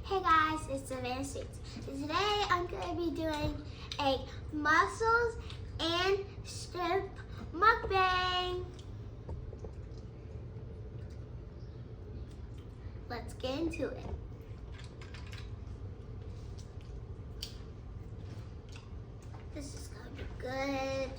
Hey guys, it's Savannah Streets. Today I'm going to be doing a mussels and shrimp mukbang. Let's get into it. This is going to be good.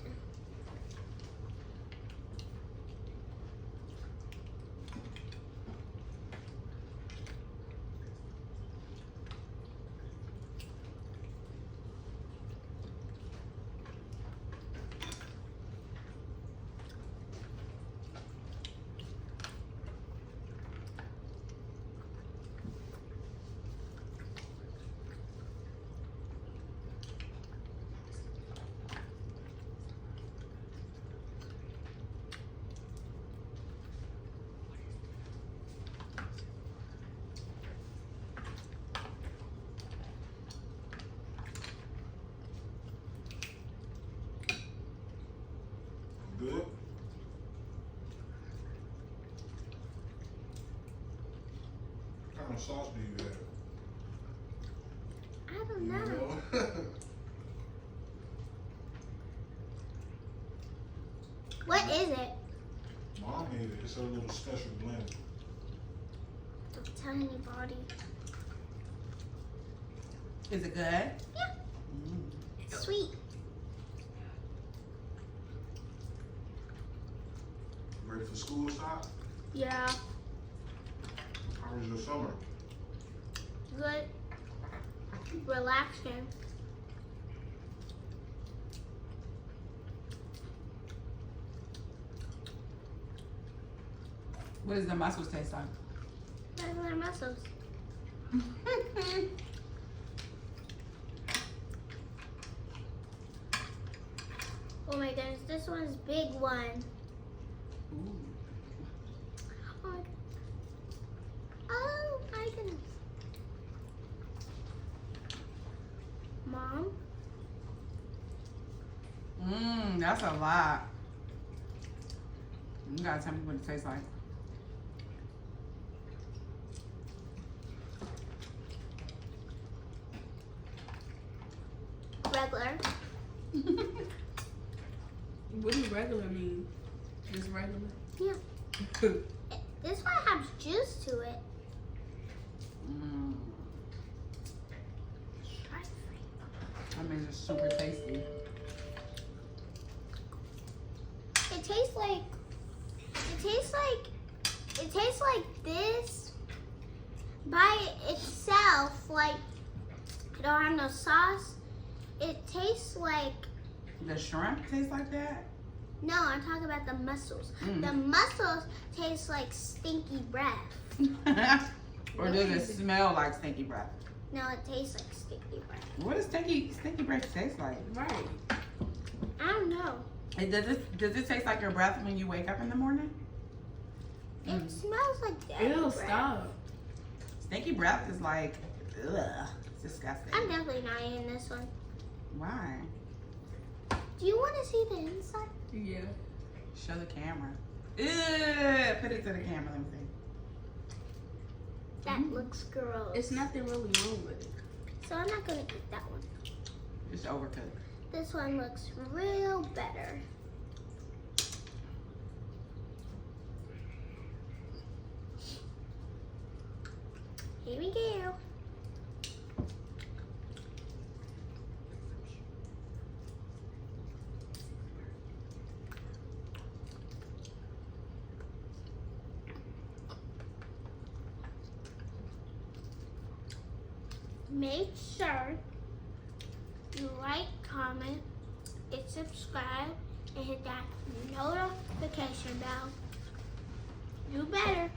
Good? What kind of sauce do you have? I don't know. know? What is it? Mom made it. It's a little special blend. Don't tell anybody. Is it good? Yeah. Mm. Sweet. Ready for school start? Yeah. How was your summer? Good. Relaxing. What does the mussels taste like? Regular mussels. Oh my goodness, this one's big one. Ooh. Oh my, oh my goodness. Mom? That's a lot. You gotta tell me what it tastes like. Regular. What does regular mean? Just regular? Yeah. This one has juice to it. Mm. That means it's super tasty. It tastes like this by itself. Like it don't have no sauce. It tastes like, The shrimp tastes like that? no, I'm talking about the mussels. Mm. The mussels taste like stinky breath. Or does it smell like stinky breath? No, it tastes like stinky breath. What does stinky breath taste like? Right. I don't know. And does it taste like your breath when you wake up in the morning? It smells like dead Ew, breath. stop. Stinky breath is like, ugh, it's disgusting. I'm definitely not eating this one. Why? Do you want to see the inside? Yeah. Show the camera. Ugh, put it to the camera, let me see. That looks gross. It's nothing really wrong with it. So I'm not gonna eat that one. Just overcooked. This one looks real better. Here we go. Make sure you like, comment, and subscribe, and hit that notification bell. You better.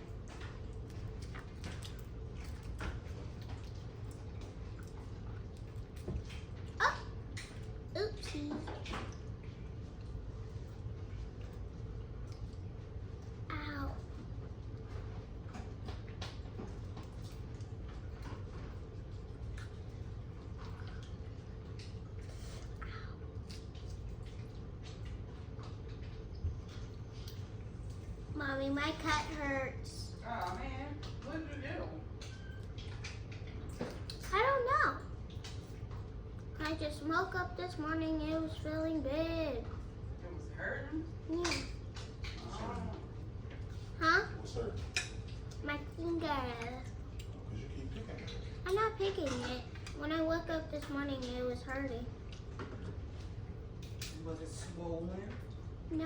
Oh, oopsie. Ow. Mommy, my cut hurts. Oh man, what did you do? just woke up this morning. It was feeling big. It was hurting. Yeah. Oh. Huh? What's her? My finger. Because you keep picking it. I'm not picking it. When I woke up this morning, it was hurting. Was it swollen? No.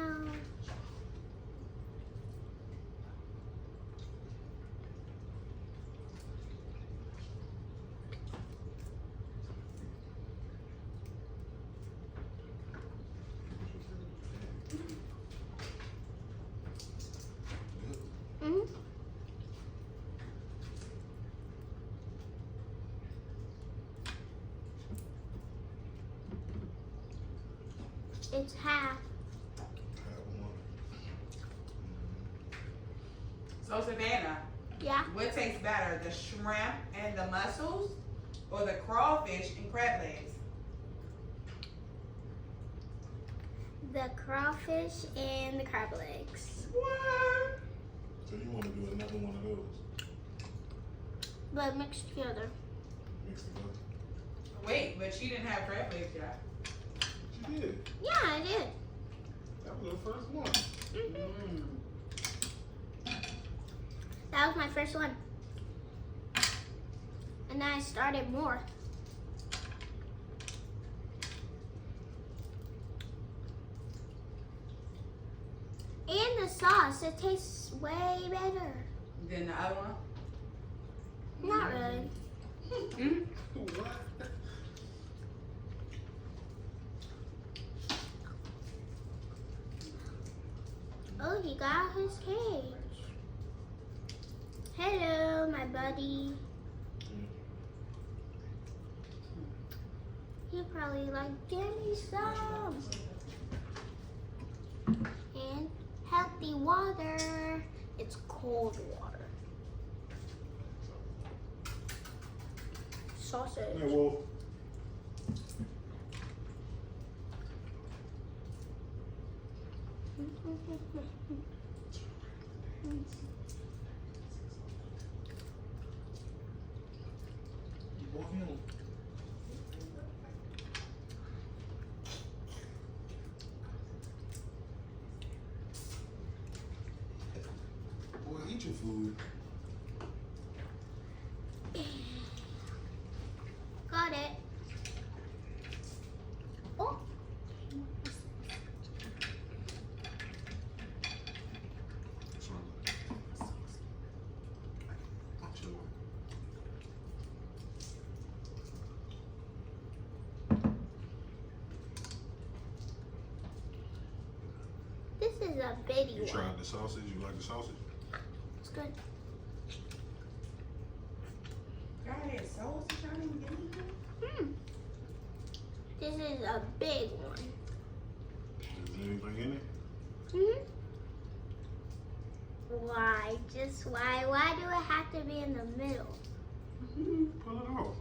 Hmm? It's half. Have one. So Savannah, Yeah. what tastes better, the shrimp and the mussels, or the crawfish and crab legs? The crawfish and the crab legs. What? So you want to do another one of those? But mixed together. Mix it up. Wait, but she didn't have crab legs yet. She did. Yeah, I did. That was the first one. Hmm. Mm. That was my first one. And then I started more. And the sauce, it tastes way better. Then the other one? Not really. Mm. What? Oh, he got his cage. Hello, my buddy. He probably like, give me some. And healthy water. It's cold water. Sausage. Hey, Wolf. Boy, you don't- Boy, eat your food. Got it. Oh, this is a bitty You one. tried the sausage? You like the sausage? It's good. Y'all had sausage, y'all didn't get anything? This is a big one. Is there anything in it? Hmm? Why? Just why? Why do it have to be in the middle? Pull it off.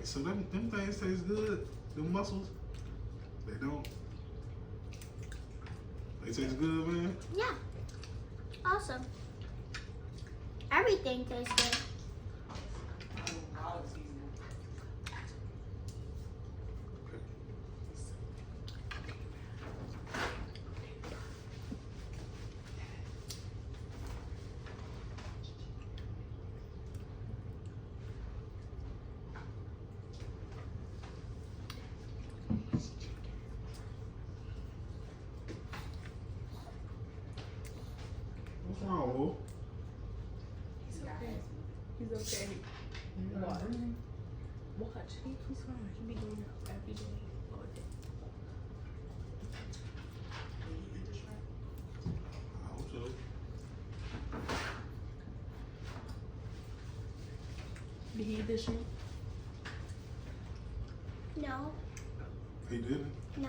So them things taste good. Them mussels, they don't. They taste good, man. Yeah. Awesome. Everything tastes good. Olive seasoning. What's wrong, Wolf? He's okay. He's okay. Watch. Watch. He's fine. He be going out every day. All day. I hope so. Did he eat this shrimp? No. He didn't. No.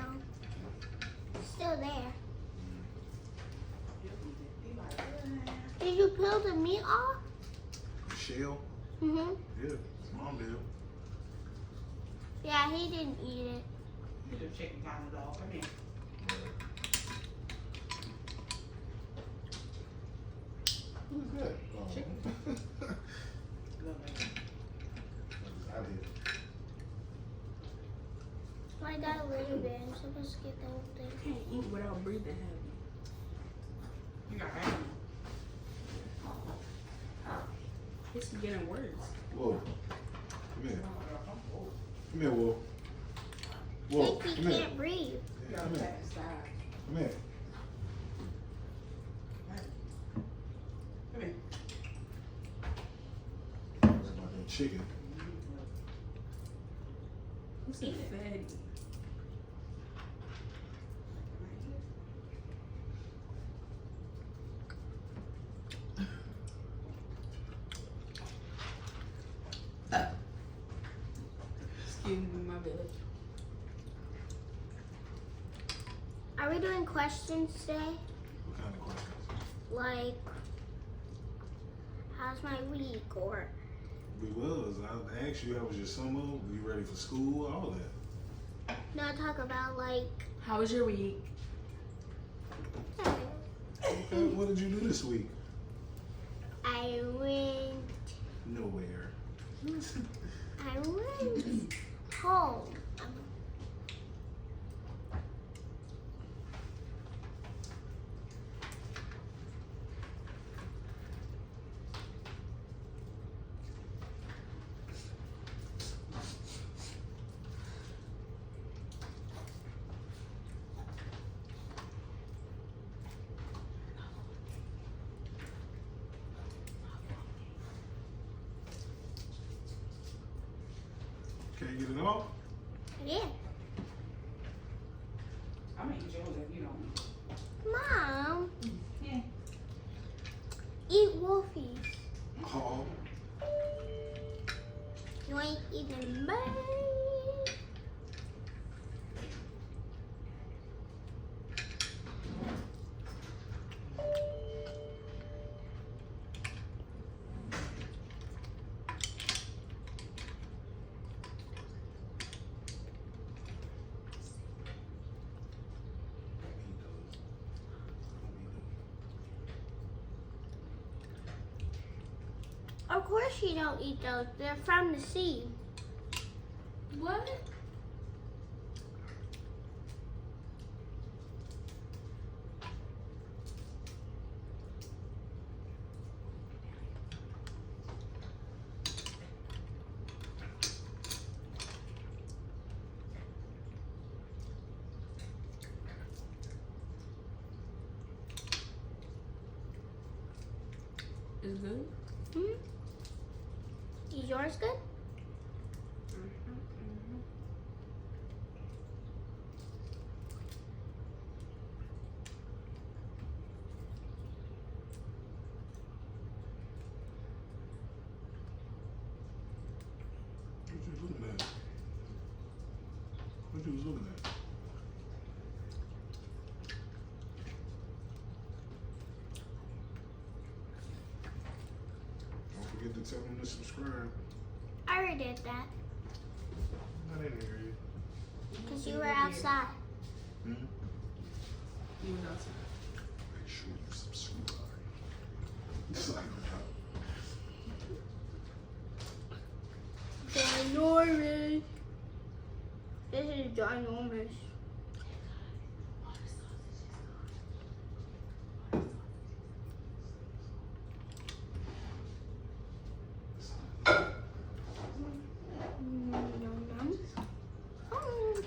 Still there. He like, "Eh." Did you peel the meat off? Shell? Mm-hmm. Yeah. Mom did. Yeah, he didn't eat it. Get the chicken counters off. Come here. Who's that? Oh. Chicken. Little man. Out here. I got a little bit. I'm supposed to get the whole thing. You can't eat without breathing heavy. You got angry. It's getting worse. Whoa. Come here. Come here, Wolf. Whoa. Think he Come here. can't breathe. Yeah, come here. Come here. Come here. That's about that chicken. It's a fatty. Excuse me, my bad. Are we doing questions today? What kind of questions? Like, how's my week? Or We was. I asked you how was your summer? Were you ready for school? All that. no, talk about like, How was your week? hey, Okay, what did you do this week? I went Nowhere. home. Can't get it off? Yeah, I'm gonna eat yours if you don't. Mom, Yeah. eat Wolfies. Oh. You ain't eating mine. Of course you don't eat those. They're from the sea. What? Is good? Hmm? Is yours good? What you was looking at? What you was looking at? Don't forget to tell them to subscribe. I already did that I didn't hear you. because you were outside. Hmm? You was outside. Make sure you subscribe. It's like, Ginormous. This is ginormous. Nom nom. Oh.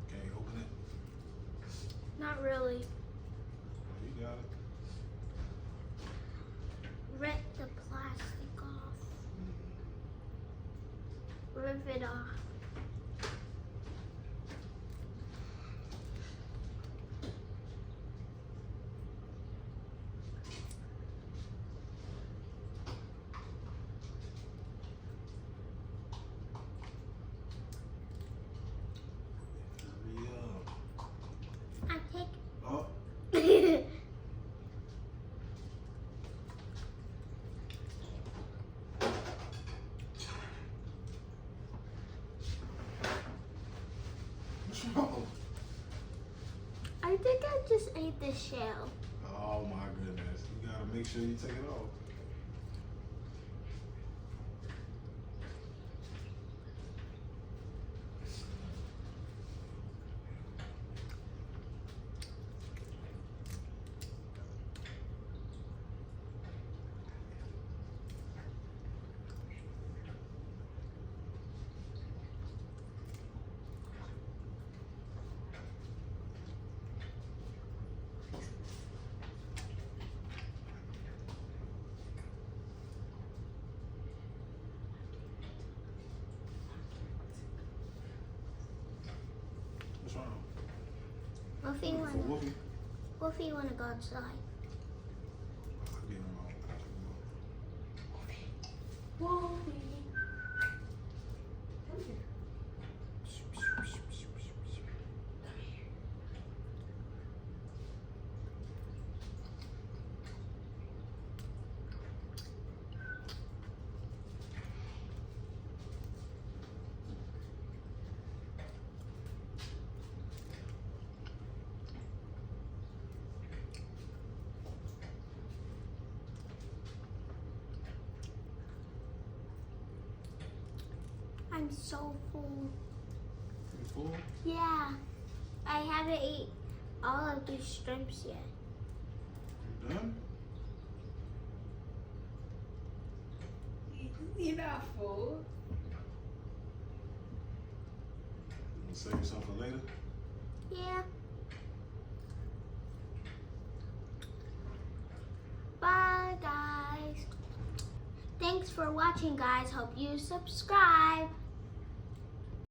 can't open it. Not really. You got it. Rip the plastic off. Rip it off. Hurry up. I take Oh, just ate the shell. Oh my goodness. You gotta make sure you take it off. What's wrong? Wolfie For Wolfie? Wolfie wanna go outside. I'll get him on. Wolfie. Come here. I'm so full. You full? Yeah. I haven't ate all of these shrimps yet. You done? You're not full. You wanna save yourself for later? Yeah. Bye, guys. Thanks for watching, guys. Hope you subscribe.